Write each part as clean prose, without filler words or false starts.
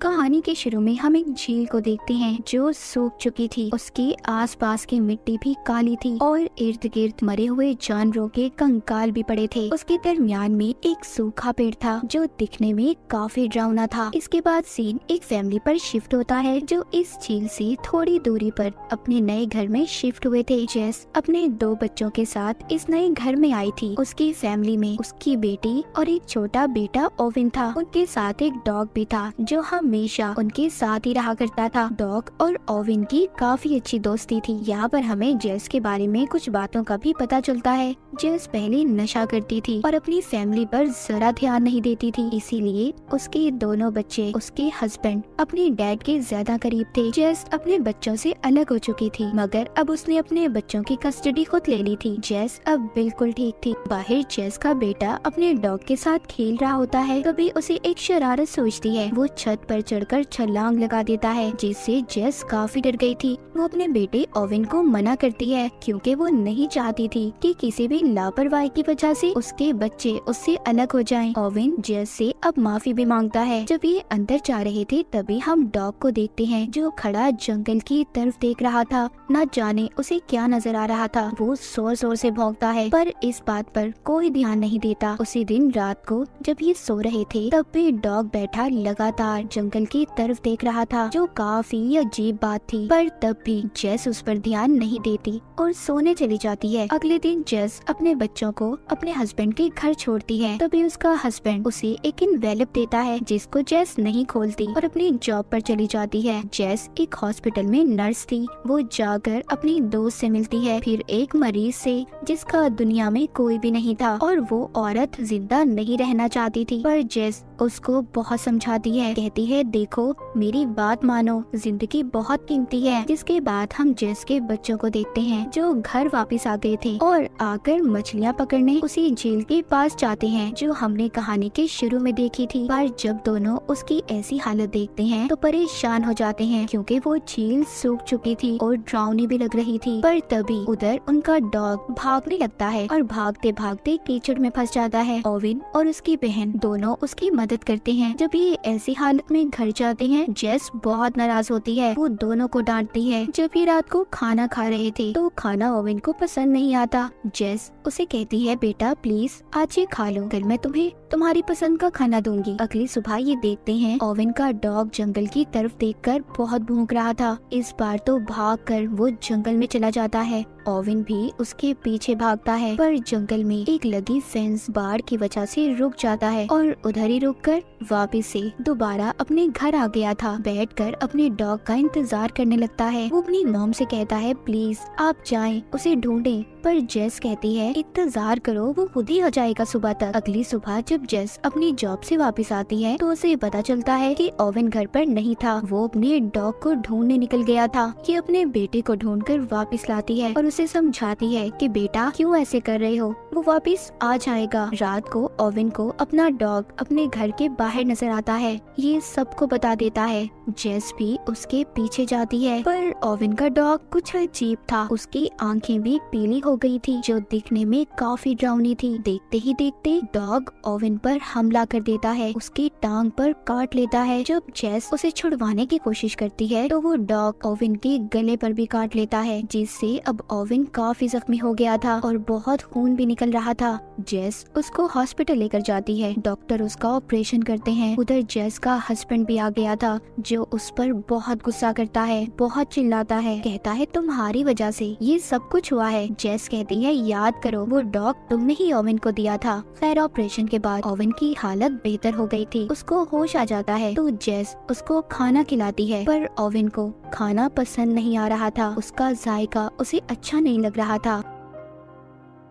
कहानी के शुरू में हम एक झील को देखते हैं जो सूख चुकी थी। उसके आसपास की मिट्टी भी काली थी और इर्द गिर्द मरे हुए जानवरों के कंकाल भी पड़े थे। उसके दरमियान में एक सूखा पेड़ था जो दिखने में काफी डरावना था। इसके बाद सीन एक फैमिली पर शिफ्ट होता है जो इस झील से थोड़ी दूरी पर अपने नए घर में शिफ्ट हुए थे। जेस अपने 2 बच्चों के साथ इस नए घर में आई थी। उसकी फैमिली में उसकी बेटी और एक छोटा बेटा ओविन था। उनके साथ एक डॉग भी था जो हमेशा उनके साथ ही रहा करता था। डॉग और ओविन की काफी अच्छी दोस्ती थी। यहाँ पर हमें जेस के बारे में कुछ बातों का भी पता चलता है। जेस पहले नशा करती थी और अपनी फैमिली पर जरा ध्यान नहीं देती थी, इसीलिए उसके दोनों बच्चे उसके हस्बैंड अपने डैड के ज्यादा करीब थे। जेस अपने बच्चों से अलग हो चुकी थी मगर अब उसने अपने बच्चों की कस्टडी खुद ले ली थी। जेस अब बिल्कुल ठीक थी। बाहर जेस का बेटा अपने डॉग के साथ खेल रहा होता है, तभी उसे एक शरारत सोचती है। वो छत पर चढ़कर छलांग लगा देता है जिससे जेस काफी डर गई थी। वो अपने बेटे ओविन को मना करती है क्योंकि वो नहीं चाहती थी कि किसी भी लापरवाही की वजह से उसके बच्चे उससे अलग हो जाएं। ओविन जेस से अब माफी भी मांगता है। जब ये अंदर जा रहे थे तभी हम डॉग को देखते हैं जो खड़ा जंगल की तरफ देख रहा था। न जाने उसे क्या नजर आ रहा था। वो जोर जोर से भौंकता है पर इस बात पर कोई ध्यान नहीं देता। उसी दिन रात को जब ये सो रहे थे तब भी डॉग बैठा लगातार जंगल की तरफ देख रहा था जो काफी अजीब बात थी। पर तब भी जेस उस पर ध्यान नहीं देती और सोने चली जाती है। अगले दिन जेस अपने बच्चों को अपने हस्बैंड के घर छोड़ती है। तभी उसका हस्बैंड उसे एक एनवेलप देता है जिसको जेस नहीं खोलती और अपनी जॉब पर चली जाती है। जेस एक हॉस्पिटल में नर्स थी। वो जाकर अपनी दोस्त से मिलती है, फिर एक मरीज से जिसका दुनिया में कोई भी नहीं था और वो औरत जिंदा नहीं रहना चाहती थी। पर जेस उसको बहुत समझाती है, कहती है देखो मेरी बात मानो, जिंदगी बहुत कीमती है। जिसके बाद हम जेस के बच्चों को देखते हैं जो घर वापस आ गए थे और आकर मछलियाँ पकड़ने उसी झील के पास जाते हैं जो हमने कहानी के शुरू में देखी थी। पर जब दोनों उसकी ऐसी हालत देखते हैं तो परेशान हो जाते हैं क्योंकि वो झील सूख चुकी थी और डरावनी भी लग रही थी। पर तभी उधर उनका डॉग भागने लगता है और भागते भागते कीचड़ में फंस जाता है। ओविन और उसकी बहन दोनों उसकी मदद करते हैं। जब ये ऐसी हालत में घर जाते हैं जेस बहुत नाराज होती है। वो दोनों को डांटती है। जब ये रात को खाना खा रहे थे तो खाना ओविन को पसंद नहीं आता। जेस उसे कहती है बेटा प्लीज आज ये खा लो, कल मैं तुम्हें तुम्हारी पसंद का खाना दूंगी। अगली सुबह ये देखते हैं ओविन का डॉग जंगल की तरफ देखकर बहुत भौंक रहा था। इस बार तो भागकर वो जंगल में चला जाता है। ओविन भी उसके पीछे भागता है पर जंगल में एक लगी फेंस बाढ़ की वजह से रुक जाता है और उधर ही रुककर वापस से दोबारा अपने घर आ गया था। बैठकर अपने डॉग का इंतजार करने लगता है। वो अपनी मॉम से कहता है प्लीज आप जाएं उसे ढूंढें, पर जेस कहती है इंतजार करो वो खुद ही आ जाएगा सुबह तक। अगली सुबह जब जेस अपनी जॉब से वापस आती है तो उसे पता चलता है कि ओविन घर पर नहीं था। वो अपने डॉग को ढूंढने निकल गया था। ये अपने बेटे को ढूंढकर वापस लाती है और उसे समझाती है कि बेटा क्यों ऐसे कर रहे हो, वो वापस आ जाएगा। रात को ओविन को अपना डॉग अपने घर के बाहर नजर आता है। ये सबको बता देता है। जेस भी उसके पीछे जाती है पर ओविन का डॉग कुछ अजीब था। उसकी आंखें भी पीली हो गई थी जो दिखने में काफी डरावनी थी। देखते ही देखते डॉग ओविन पर हमला कर देता है, उसकी टांग पर काट लेता है। जब जेस उसे छुड़वाने की कोशिश करती है तो वो डॉग ओविन के गले पर भी काट लेता है जिससे अब ओविन काफी जख्मी हो गया था और बहुत खून भी निकल रहा था। जेस उसको हॉस्पिटल लेकर जाती है। डॉक्टर उसका ऑपरेशन करते हैं। उधर जेस का हस्बैंड भी आ गया था जो उस पर बहुत गुस्सा करता है, बहुत चिल्लाता है, कहता है तुम्हारी वजह से ये सब कुछ हुआ है। जेस कहती है याद करो वो डॉग तुमने ही ओविन को दिया था। खैर ऑपरेशन के बाद ओविन की हालत बेहतर हो गई थी। उसको होश आ जाता है तो जेस उसको खाना खिलाती है पर ओविन को खाना पसंद नहीं आ रहा था। उसका जायका उसे अच्छा नहीं लग रहा था।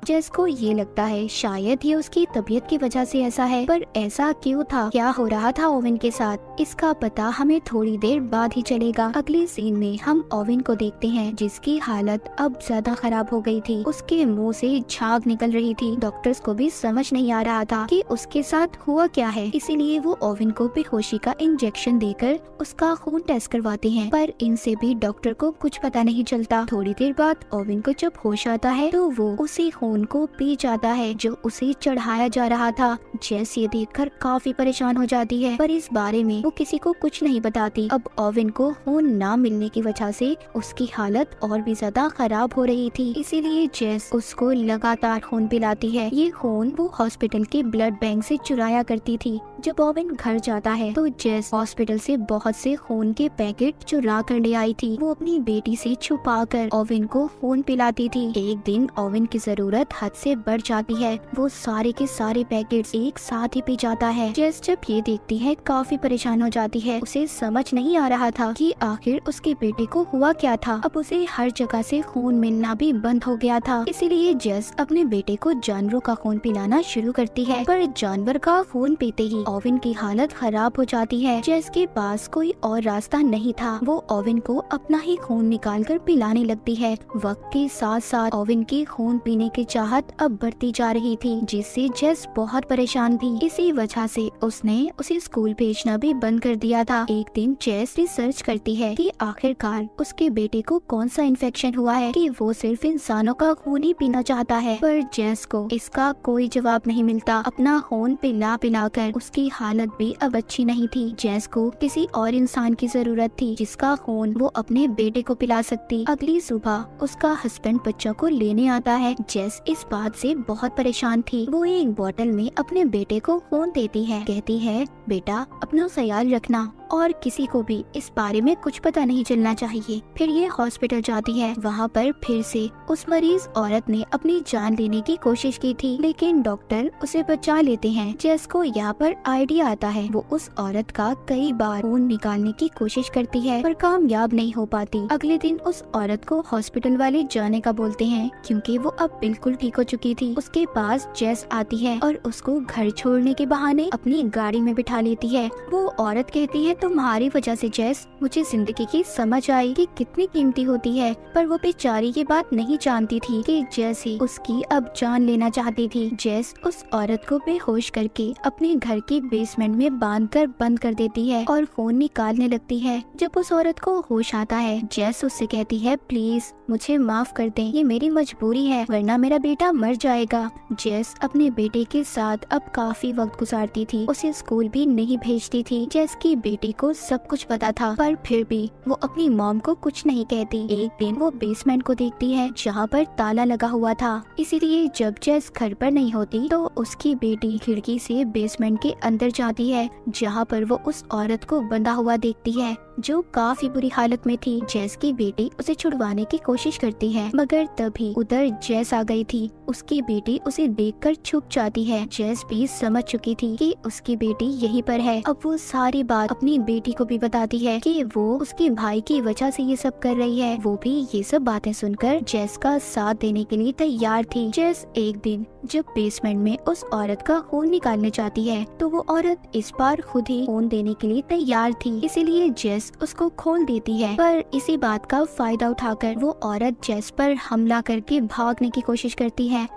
जेस को ये लगता है शायद ये उसकी तबीयत की वजह से ऐसा है, पर ऐसा क्यों था, क्या हो रहा था ओविन के साथ, इसका पता हमें थोड़ी देर बाद ही चलेगा। अगले सीन में हम ओविन को देखते हैं जिसकी हालत अब ज्यादा खराब हो गई थी। उसके मुंह से झाग निकल रही थी। डॉक्टर्स को भी समझ नहीं आ रहा था कि उसके साथ हुआ क्या है, इसीलिए वो ओविन को बेहोशी का इंजेक्शन देकर उसका खून टेस्ट करवाते हैं, पर इनसे भी डॉक्टर को कुछ पता नहीं चलता। थोड़ी देर बाद ओविन को जब होश आता है तो वो उसी खून खून को पी जाता है जो उसे चढ़ाया जा रहा था। जेस ये देखकर काफी परेशान हो जाती है, पर इस बारे में वो किसी को कुछ नहीं बताती। अब ओवेन को खून ना मिलने की वजह से उसकी हालत और भी ज्यादा खराब हो रही थी, इसीलिए जेस उसको लगातार खून पिलाती है। ये खून वो हॉस्पिटल के ब्लड बैंक से चुराया करती थी। जब ओवेन घर जाता है तो जेस हॉस्पिटल से बहुत से खून के पैकेट चुरा कर ले आई थी। वो अपनी बेटी से छुपाकर ओवेन को खून पिलाती थी। एक दिन ओवेन की जरूरत हद से बढ़ जाती है, वो सारे के सारे पैकेट्स एक साथ ही पी जाता है। जेस जब ये देखती है काफी परेशान हो जाती है। उसे समझ नहीं आ रहा था कि आखिर उसके बेटे को हुआ क्या था। अब उसे हर जगह से खून मिलना भी बंद हो गया था, इसीलिए जेस अपने बेटे को जानवरों का खून पिलाना शुरू करती है। पर जानवर का खून पीते ही ओवेन की हालत खराब हो जाती है। जेस के पास कोई और रास्ता नहीं था, वो ओवेन को अपना ही खून निकालकर पिलाने लगती है। वक्त के साथ साथ ओवेन की खून पीने की चाहत अब बढ़ती जा रही थी, जिससे जेस बहुत परेशान थी। इसी वजह से उसने उसे स्कूल भेजना भी बंद कर दिया था। एक दिन जेस रिसर्च करती है कि आखिरकार उसके बेटे को कौन सा इन्फेक्शन हुआ है कि वो सिर्फ इंसानों का खून ही पीना चाहता है। पर जेस को इसका कोई जवाब नहीं मिलता। अपना खून पिला पिला कर उसकी हालत भी अब अच्छी नहीं थी। जेस को किसी और इंसान की जरूरत थी जिसका खून वो अपने बेटे को पिला सकती। अगली सुबह उसका हस्बैंड बच्चों को लेने आता है। जेस इस बात से बहुत परेशान थी। वो एक बोतल में अपने बेटे को खून देती है, कहती है बेटा अपना ख्याल रखना और किसी को भी इस बारे में कुछ पता नहीं चलना चाहिए। फिर ये हॉस्पिटल जाती है। वहाँ पर फिर से उस मरीज औरत ने अपनी जान लेने की कोशिश की थी, लेकिन डॉक्टर उसे बचा लेते हैं। जेस को यहाँ पर आइडिया आता है। वो उस औरत का कई बार खून निकालने की कोशिश करती है, पर कामयाब नहीं हो पाती। अगले दिन उस औरत को हॉस्पिटल वाले जाने का बोलते हैं, क्योंकि वो अब बिल्कुल ठीक हो चुकी थी। उसके पास जेस आती है और उसको घर छोड़ने के बहाने अपनी गाड़ी में बिठा लेती है। वो औरत कहती है तुम्हारी वजह से जेस मुझे जिंदगी की समझ आई कि कितनी कीमती होती है। पर वो बेचारी ये बात नहीं जानती थी कि जेस ही उसकी अब जान लेना चाहती थी। जेस उस औरत को बेहोश करके अपने घर के बेसमेंट में बांधकर बंद कर देती है और खून निकालने लगती है। जब उस औरत को होश आता है, जेस उससे कहती है प्लीज मुझे माफ कर दें, ये मेरी मजबूरी है वरना मेरा बेटा मर जाएगा। जेस अपने बेटे के साथ अब काफी वक्त गुजारती थी। उसे स्कूल भी नहीं भेजती थी। जेस की बेटी को सब कुछ पता था, पर फिर भी वो अपनी मॉम को कुछ नहीं कहती। एक दिन वो बेसमेंट को देखती है जहाँ पर ताला लगा हुआ था, इसीलिए जब जेस घर पर नहीं होती तो उसकी बेटी खिड़की से बेसमेंट के अंदर जाती है, जहाँ पर वो उस औरत को बंधा हुआ देखती है जो काफी बुरी हालत में थी। जेस की बेटी उसे छुड़वाने की कोशिश करती है, मगर तभी उधर जेस आ गई थी। उसकी बेटी उसे देखकर छुप जाती है। जेस भी समझ चुकी थी कि उसकी बेटी यहीं पर है। अब वो सारी बात अपनी बेटी को भी बताती है कि वो उसके भाई की वजह से ये सब कर रही है। वो भी ये सब बातें सुनकर जेस का साथ देने के लिए तैयार थी। जेस एक दिन जब बेसमेंट में उस औरत का खून निकालने जाती है तो वो औरत इस बार खुद ही खून देने के लिए तैयार थी, इसीलिए जेस उसको खोल देती है। पर इसी बात का फायदा उठाकर वो औरत जेस पर हमला करके भागने की कोशिश करती है।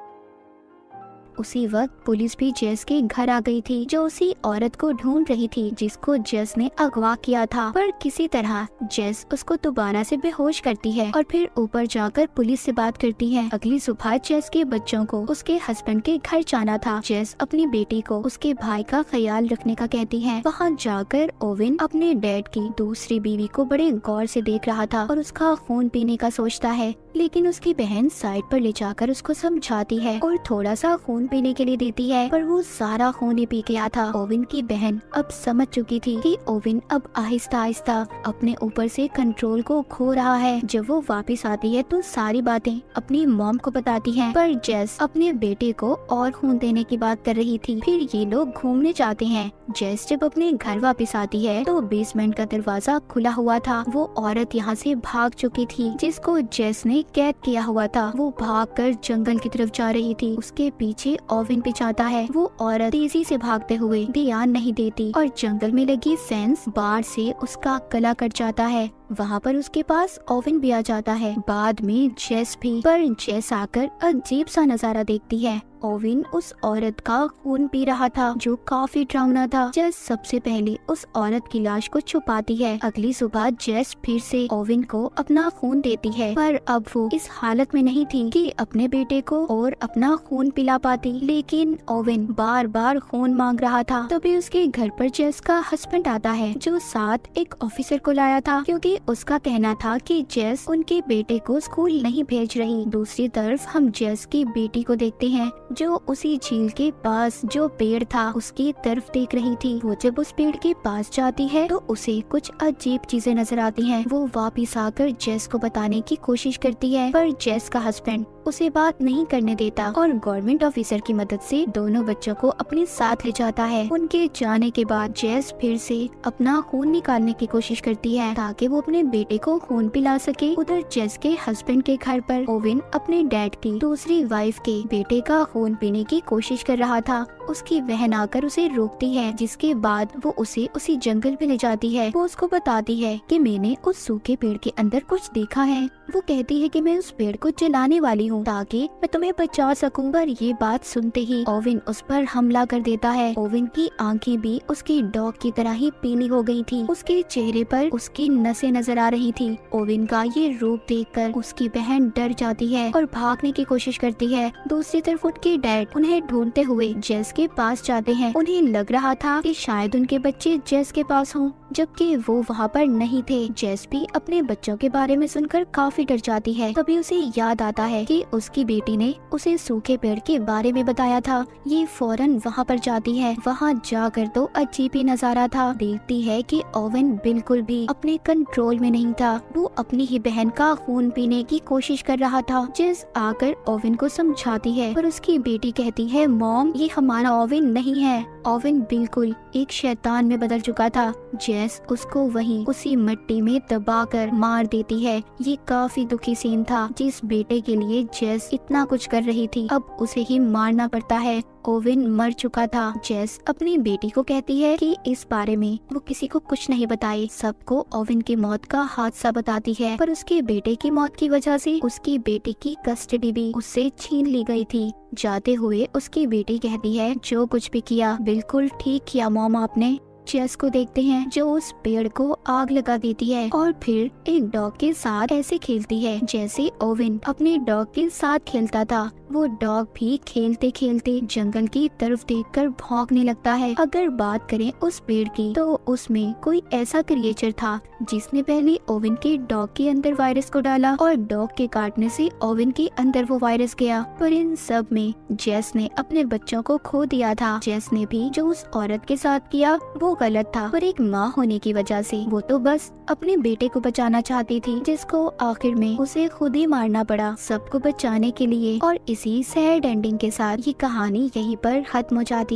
उसी वक्त पुलिस भी जेस के घर आ गई थी, जो उसी औरत को ढूंढ रही थी जिसको जेस ने अगवा किया था। पर किसी तरह जेस उसको दोबारा से बेहोश करती है और फिर ऊपर जाकर पुलिस से बात करती है। अगली सुबह जेस के बच्चों को उसके हस्बैंड के घर जाना था। जेस अपनी बेटी को उसके भाई का ख्याल रखने का कहती है। वहाँ जाकर ओवेन अपने डैड की दूसरी बीवी को बड़े गौर से देख रहा था और उसका खून पीने का सोचता है, लेकिन उसकी बहन साइड पर ले जाकर उसको समझाती है और थोड़ा सा खून पीने के लिए देती है, पर वो सारा खून ही पी गया था। ओवेन की बहन अब समझ चुकी थी कि ओवेन अब आहिस्ता आहिस्ता अपने ऊपर से कंट्रोल को खो रहा है। जब वो वापस आती है तो सारी बातें अपनी मॉम को बताती है, पर जेस अपने बेटे को और खून देने की बात कर रही थी। फिर ये लोग घूमने जाते हैं। जेस जब अपने घर वापस आती है तो बेसमेंट का दरवाजा खुला हुआ था। वो औरत यहाँ से भाग चुकी थी जिसको जेस ने कैद किया हुआ था। वो भागकर जंगल की तरफ जा रही थी। उसके पीछे ओवेन पे जाता है। वो औरत तेजी से भागते हुए ध्यान नहीं देती और जंगल में लगी सेंस बाढ़ से उसका गला कट जाता है। वहाँ पर उसके पास ओवेन भी आ जाता है, बाद में जेस भी। पर जेस आकर अजीब सा नजारा देखती है। ओवेन उस औरत का खून पी रहा था जो काफी डरावना था। जेस सबसे पहले उस औरत की लाश को छुपाती है। अगली सुबह जेस फिर से ओवेन को अपना खून देती है, पर अब वो इस हालत में नहीं थी कि अपने बेटे को और अपना खून पिला पाती। लेकिन ओवेन बार बार खून मांग रहा था। तभी उसके घर पर जेस का हस्बैंड आता है जो साथ एक ऑफिसर को लाया था, क्योंकि उसका कहना था कि जेस उनके बेटे को स्कूल नहीं भेज रही। दूसरी तरफ हम जेस की बेटी को देखते हैं जो उसी झील के पास जो पेड़ था उसकी तरफ देख रही थी। वो जब उस पेड़ के पास जाती है तो उसे कुछ अजीब चीजें नजर आती हैं। वो वापस आकर जेस को बताने की कोशिश करती है, पर जेस का हस्बैंड उसे बात नहीं करने देता और गवर्नमेंट ऑफिसर की मदद से दोनों बच्चों को अपने साथ ले जाता है। उनके जाने के बाद जेस फिर से अपना खून निकालने की कोशिश करती है ताकि वो अपने बेटे को खून पिला सके। उधर जेस के हस्बैंड के घर पर ओवेन अपने डैड की दूसरी वाइफ के बेटे का खून पीने की कोशिश कर रहा था। उसकी बहन आकर उसे रोकती है, जिसके बाद वो उसे उसी जंगल में ले जाती है। वो उसको बताती है कि मैंने उस सूखे पेड़ के अंदर कुछ देखा है। वो कहती है कि मैं उस पेड़ को जलाने वाली हूँ ताकि मैं तुम्हें बचा सकूं। पर ये बात सुनते ही ओवेन उस पर हमला कर देता है। ओवेन की आंखें भी उसके डॉग की तरह ही पीली हो गई थी। उसके चेहरे पर उसकी नसें नजर आ रही थी। ओवेन का ये रूप देखकर उसकी बहन डर जाती है और भागने की कोशिश करती है। दूसरी तरफ उनके डैड उन्हें ढूंढते हुए जेस के पास जाते हैं। उन्हें लग रहा था कि शायद उनके बच्चे जेस के पास हों, जबकि वो वहाँ पर नहीं थे। जेस भी अपने बच्चों के बारे में सुनकर काफी डर जाती है। तभी उसे याद आता है कि उसकी बेटी ने उसे सूखे पेड़ के बारे में बताया था। ये फौरन वहाँ पर जाती है। वहाँ जाकर तो अजीब ही नजारा था। देखती है कि ओवेन बिल्कुल भी अपने कंट्रोल में नहीं था। वो अपनी ही बहन का खून पीने की कोशिश कर रहा था। जेस आकर ओवेन को समझाती है, पर उसकी बेटी कहती है, मॉम ये हमारा ओवेन नहीं है। ओवेन बिल्कुल एक शैतान में बदल चुका था। जेस उसको वहीं उसी मिट्टी में दबाकर मार देती है। ये काफी दुखी सीन था। जिस बेटे के लिए जेस इतना कुछ कर रही थी अब उसे ही मारना पड़ता है। ओवेन मर चुका था। जेस अपनी बेटी को कहती है कि इस बारे में वो किसी को कुछ नहीं बताए। सबको ओवेन की मौत का हादसा बताती है, पर उसके बेटे की मौत की वजह से उसकी बेटी की कस्टडी भी उससे छीन ली गई थी। जाते हुए उसकी बेटी कहती है, जो कुछ भी किया बिल्कुल ठीक किया मॉम आपने। जेस को देखते हैं जो उस पेड़ को आग लगा देती है और फिर एक डॉग के साथ ऐसे खेलती है जैसे ओवेन अपने डॉग के साथ खेलता था। वो डॉग भी खेलते खेलते जंगल की तरफ देखकर भौंकने लगता है। अगर बात करें उस पेड़ की तो उसमें कोई ऐसा क्रिएचर था जिसने पहले ओवेन के डॉग के अंदर वायरस को डाला और डॉग के काटने से ओवेन के अंदर वो वायरस गया। पर इन सब में जेस ने अपने बच्चों को खो दिया था। जेस ने भी जो उस औरत के साथ किया वो गलत था, पर एक माँ होने की वजह से वो तो बस अपने बेटे को बचाना चाहती थी, जिसको आखिर में उसे खुद ही मारना पड़ा सबको बचाने के लिए। और इसी सैड एंडिंग के साथ ये कहानी यहीं पर खत्म हो जाती है।